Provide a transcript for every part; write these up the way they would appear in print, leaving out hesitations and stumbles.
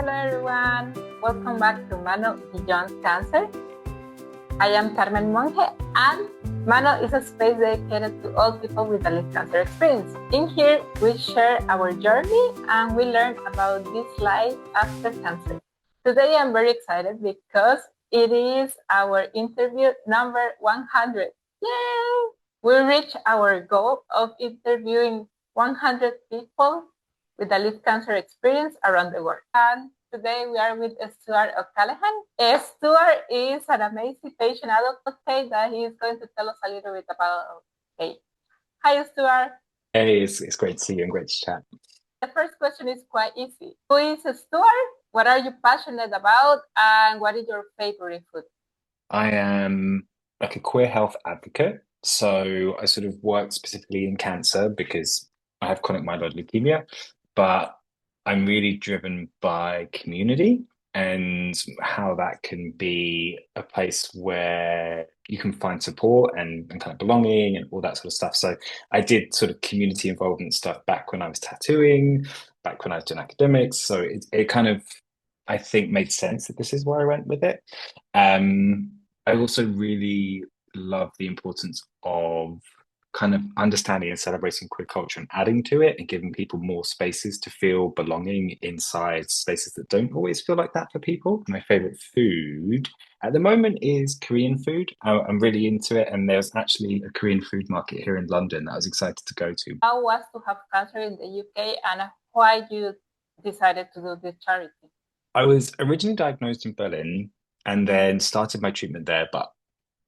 Hello everyone, welcome back to MANO Beyond Cancer. I am Carmen Monge, and MANO is a space dedicated to all people with a live cancer experience. In here, we share our journey and we learn about this life after cancer. Today, I'm very excited because it is our interview number 100. Yay! We reached our goal of interviewing 100 people with a live cancer experience around the world. And today we are with Stewart O'Callaghan. Stewart is an amazing patient advocate that he is going to tell us a little bit about. Okay. Hi, Stewart. Hey, it's great to see you and great to chat. The first question is quite easy. Who is Stewart? What are you passionate about? And what is your favorite food? I am like a queer health advocate. So I sort of work specifically in cancer because I have chronic myeloid leukemia, but I'm really driven by community and how that can be a place where you can find support and kind of belonging and all that sort of stuff. So I did sort of community involvement stuff back when I was tattooing, back when I was doing academics. So it kind of, I think, made sense that this is where I went with it. I also really love the importance of kind of understanding and celebrating queer culture and adding to it and giving people more spaces to feel belonging inside spaces that don't always feel like that for people. My favorite food at the moment is Korean food. I'm really into it, and there's actually a Korean food market here in London that I was excited to go to. How was to have cancer in the UK, and why you decided to do this charity? I was originally diagnosed in Berlin and then started my treatment there, but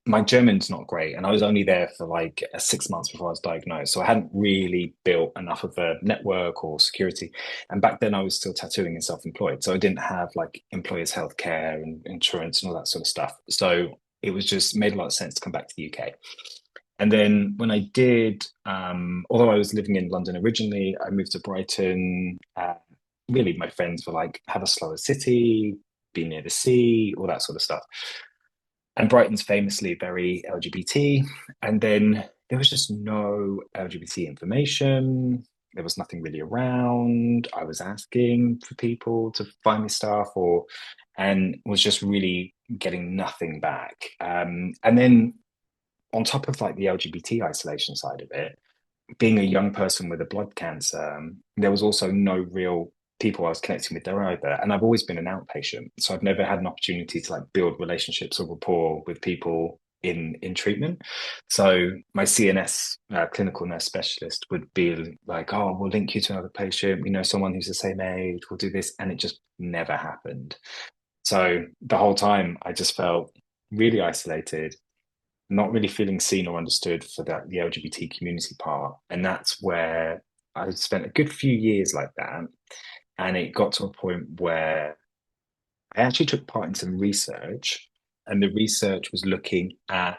my German's not great, and I was only there for like 6 months before I was diagnosed. So I hadn't really built enough of a network or security. And back then I was still tattooing and self-employed. So I didn't have like employers' healthcare and insurance and all that sort of stuff. So it was just made a lot of sense to come back to the UK. And then when I did, although I was living in London originally, I moved to Brighton. Really, my friends were like, have a slower city, be near the sea, all that sort of stuff. And Brighton's famously very LGBT. And then there was just no LGBT information. There was nothing really around. I was asking for people to find me stuff, and was just really getting nothing back. And then on top of like the LGBT isolation side of it, being a young person with a blood cancer, there was also no real people I was connecting with there either. And I've always been an outpatient. So I've never had an opportunity to like build relationships or rapport with people in treatment. So my CNS clinical nurse specialist would be like, oh, we'll link you to another patient. We know someone who's the same age. We'll do this. And it just never happened. So the whole time I just felt really isolated, not really feeling seen or understood for the LGBT community part. And that's where I spent a good few years like that. And it got to a point where I actually took part in some research, and the research was looking at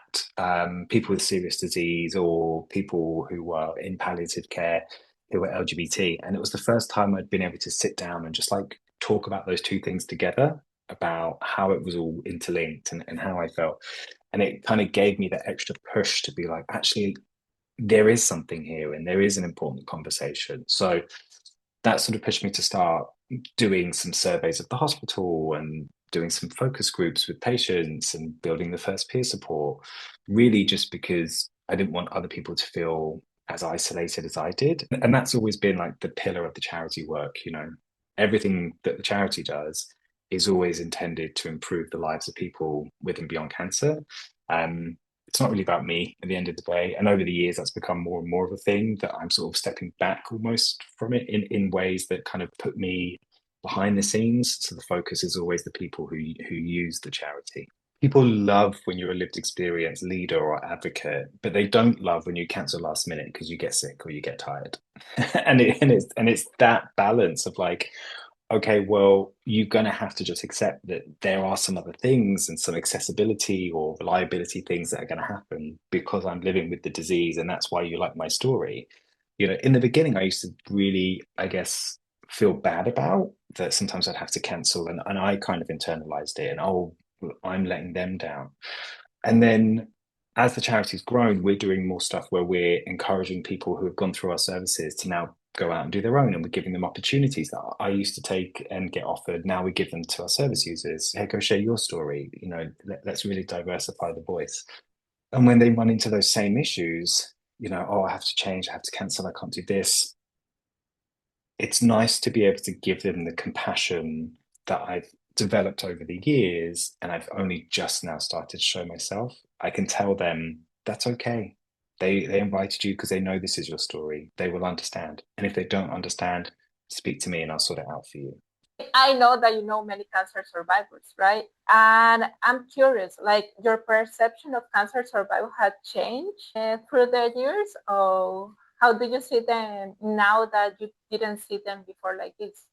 people with serious disease or people who were in palliative care who were LGBT. And it was the first time I'd been able to sit down and just like talk about those two things together, about how it was all interlinked and how I felt. And it kind of gave me that extra push to be like, actually, there is something here and there is an important conversation. So that sort of pushed me to start doing some surveys of the hospital and doing some focus groups with patients and building the first peer support, really just because I didn't want other people to feel as isolated as I did. And that's always been like the pillar of the charity work, you know. Everything that the charity does is always intended to improve the lives of people with and beyond cancer. It's not really about me at the end of the day. And over the years, that's become more and more of a thing that I'm sort of stepping back almost from it in ways that kind of put me behind the scenes. So the focus is always the people who use the charity. People love when you're a lived experience leader or advocate, but they don't love when you cancel last minute because you get sick or you get tired. And it's that balance of like, okay, well, you're going to have to just accept that there are some other things and some accessibility or reliability things that are going to happen because I'm living with the disease. And that's why you like my story. You know, in the beginning, I used to really, I guess, feel bad about that sometimes I'd have to cancel. And I kind of internalized it and, oh, I'm letting them down. And then as the charity's grown, we're doing more stuff where we're encouraging people who have gone through our services to now go out and do their own, and we're giving them opportunities that I used to take and get offered. Now we give them to our service users. Hey, go share your story. Let's really diversify the voice. And when they run into those same issues, oh, I have to change, I have to cancel, I can't do this. It's nice to be able to give them the compassion that I've developed over the years, and I've only just now started to show myself. I can tell them that's okay. They invited you because they know this is your story. They will understand. And if they don't understand, speak to me and I'll sort it out for you. I know that you know many cancer survivors, right? And I'm curious, like your perception of cancer survival had changed through the years, or how do you see them now that you didn't see them before like this?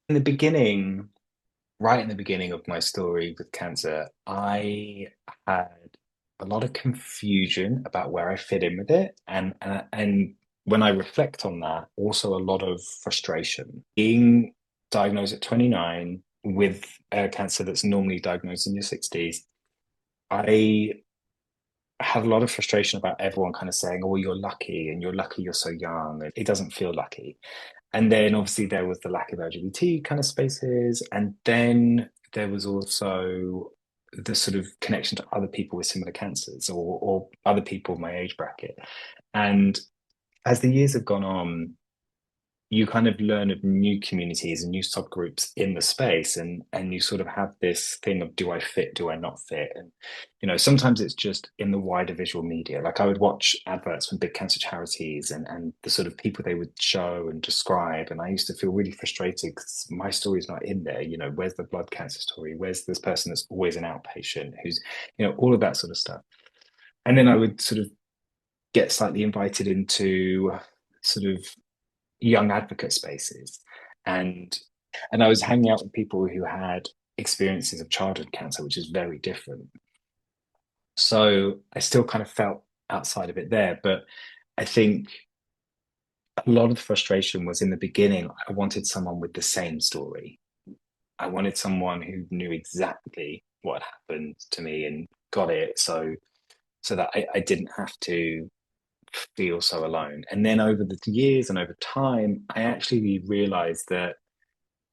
In the beginning, right in the beginning of my story with cancer, I had a lot of confusion about where I fit in with it, and when I reflect on that, also a lot of frustration. Being diagnosed at 29 with a cancer that's normally diagnosed in your 60s, I had a lot of frustration about everyone kind of saying, "Oh, you're lucky, and you're lucky you're so young." And it doesn't feel lucky. And then obviously there was the lack of LGBT kind of spaces. And then there was also the sort of connection to other people with similar cancers, or other people in my age bracket. And as the years have gone on, you kind of learn of new communities and new subgroups in the space, and you sort of have this thing of, do I fit, do I not fit? And sometimes it's just in the wider visual media. Like I would watch adverts from big cancer charities, and the sort of people they would show and describe, and I used to feel really frustrated because my story's not in there. Where's the blood cancer story? Where's this person that's always an outpatient, who's all of that sort of stuff? And then I would sort of get slightly invited into sort of young advocate spaces, and I was hanging out with people who had experiences of childhood cancer, which is very different. So I still kind of felt outside of it there, but I think a lot of the frustration was in the beginning. I wanted someone with the same story. I wanted someone who knew exactly what happened to me and got it, so that I didn't have to feel so alone. And then over the years and over time, I actually realized that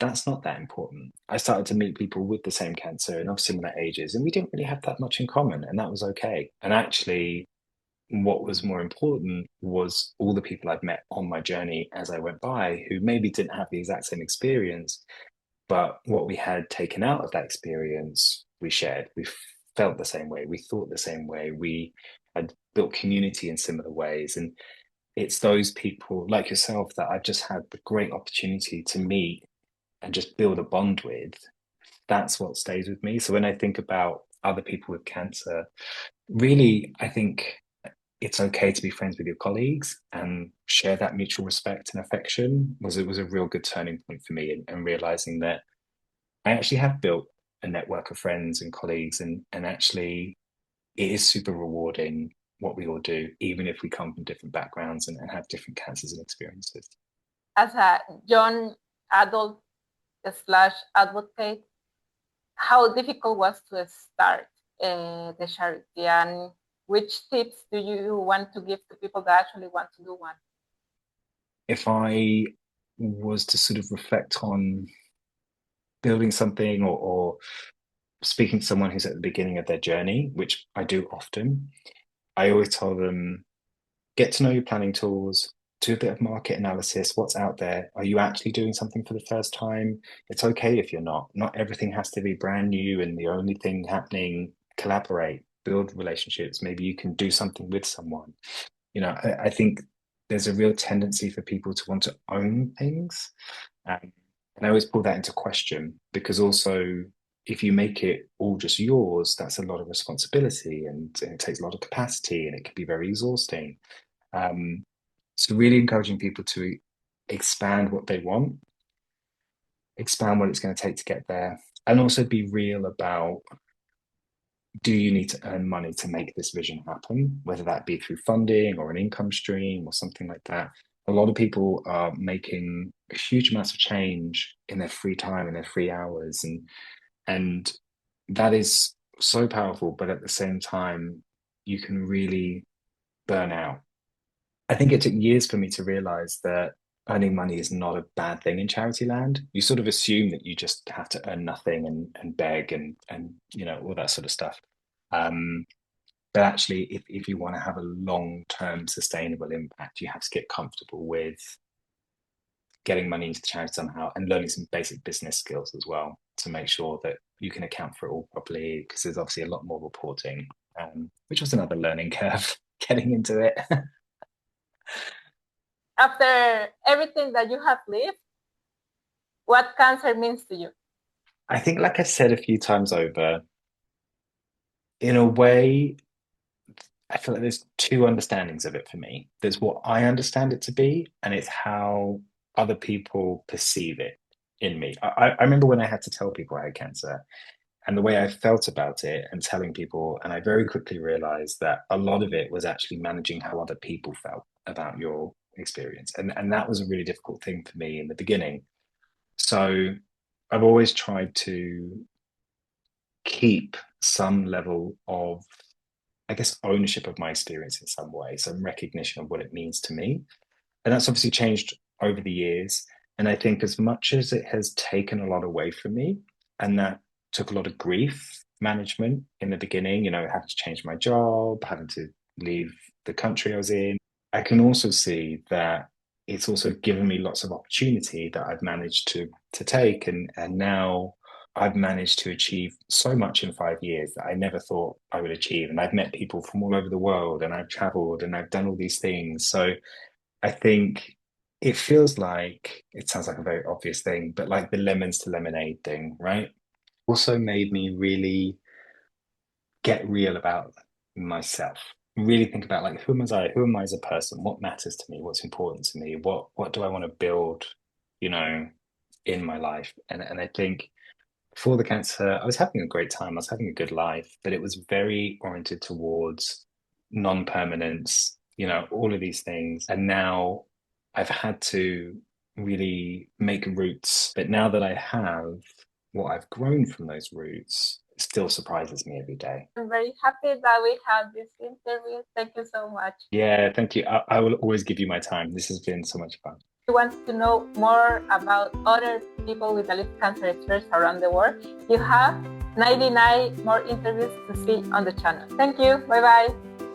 that's not that important. I started to meet people with the same cancer and of similar ages, and we didn't really have that much in common, and that was okay. And actually, what was more important was all the people I'd met on my journey as I went by, who maybe didn't have the exact same experience, but what we had taken out of that experience, we shared. We felt the same way, we thought the same way, we had built community in similar ways. And it's those people like yourself that I've just had the great opportunity to meet and just build a bond with. That's what stays with me. So when I think about other people with cancer, really, I think it's okay to be friends with your colleagues and share that mutual respect and affection. Was a real good turning point for me, and realizing that I actually have built a network of friends and colleagues, and actually it is super rewarding what we all do, even if we come from different backgrounds and have different cancers and experiences. As a young adult slash advocate, how difficult was to start the charity, and which tips do you want to give to people that actually want to do one? If I was to sort of reflect on building something, or speaking to someone who's at the beginning of their journey, which I do often, I always tell them, get to know your planning tools, do a bit of market analysis. What's out there? Are you actually doing something for the first time? It's okay if you're not. Not everything has to be brand new and the only thing happening. Collaborate, build relationships. Maybe you can do something with someone. I think there's a real tendency for people to want to own things. And I always pull that into question, because also, if you make it all just yours, that's a lot of responsibility, and it takes a lot of capacity, and it can be very exhausting. Um, so really encouraging people to expand what they want, expand what it's going to take to get there, and also be real about, do you need to earn money to make this vision happen, whether that be through funding or an income stream or something like that. A lot of people are making huge amounts of change in their free time, in their free hours, and that is so powerful. But at the same time, you can really burn out. I think it took years for me to realize that earning money is not a bad thing in charity land. You sort of assume that you just have to earn nothing and beg and all that sort of stuff. But actually, if you want to have a long-term sustainable impact, you have to get comfortable with getting money into the charity somehow and learning some basic business skills as well to make sure that you can account for it all properly, because there's obviously a lot more reporting, which was another learning curve getting into it. After everything that you have lived, what cancer means to you? I think, like I said a few times over, in a way, I feel like there's two understandings of it for me. There's what I understand it to be, and it's how other people perceive it in me. I remember when I had to tell people I had cancer and the way I felt about it and telling people, and I very quickly realized that a lot of it was actually managing how other people felt about your experience. And that was a really difficult thing for me in the beginning. So I've always tried to keep some level of, I guess, ownership of my experience in some way, some recognition of what it means to me. And that's obviously changed over the years. And I think as much as it has taken a lot away from me, and that took a lot of grief management in the beginning, having to change my job, having to leave the country I was in, I can also see that it's also given me lots of opportunity that I've managed to take. And now I've managed to achieve so much in 5 years that I never thought I would achieve. And I've met people from all over the world, and I've traveled and I've done all these things. So I think it feels like, it sounds like a very obvious thing, but like the lemons to lemonade thing, right? Also made me really get real about myself. Really think about, like, who am I? Who am I as a person? What matters to me? What's important to me? What do I want to build, in my life? And I think before the cancer, I was having a great time. I was having a good life, but it was very oriented towards non-permanence, all of these things. And now I've had to really make roots. But now that I have, what I've grown from those roots still surprises me every day. I'm very happy that we had this interview. Thank you so much. Yeah, thank you. I will always give you my time. This has been so much fun. If you want to know more about other people with a liver cancer experience around the world, you have 99 more interviews to see on the channel. Thank you. Bye-bye.